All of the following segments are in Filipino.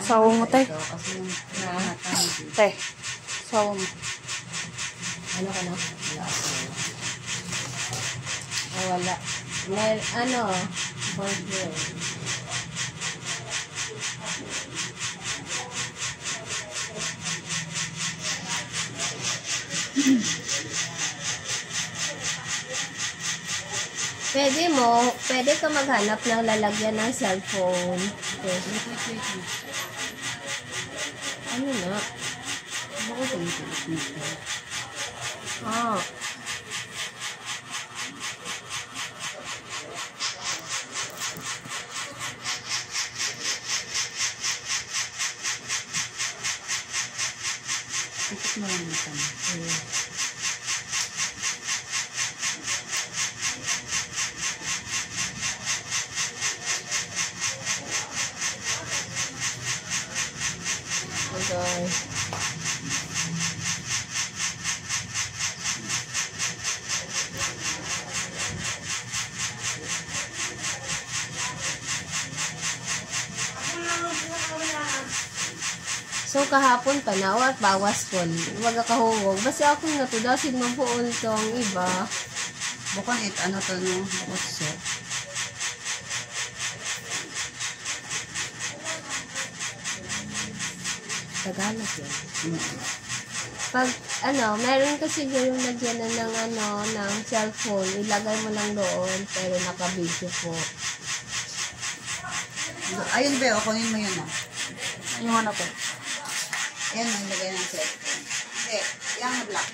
Sawa mo, tay. Tay, sawa mo. Ano ka na? Wala. Ano? Boyfriend. Pwede ka maghanap ng lalagyan ng cellphone. Okay. Ano na? Ah. Ikot mo lang ito. Okay. So kahapon pa na at bawas ko. Wag ka hungog. Basta ako nga to dasin man puol tong iba. Bukan ano to no, otso. Tagalog yan. Pag meron kasi yung lagyan ng ng cellphone, ilagay mo lang doon pero naka-video po. Ayun ba, kunin mo yun Yung ano po? Ayan ang lagay ng cellphone. Hindi, yung black.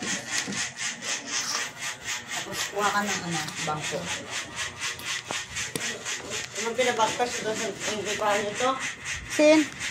Tapos kuha ka ng bangko. Anong pinabaktas doon sa ibahan nito? Sin?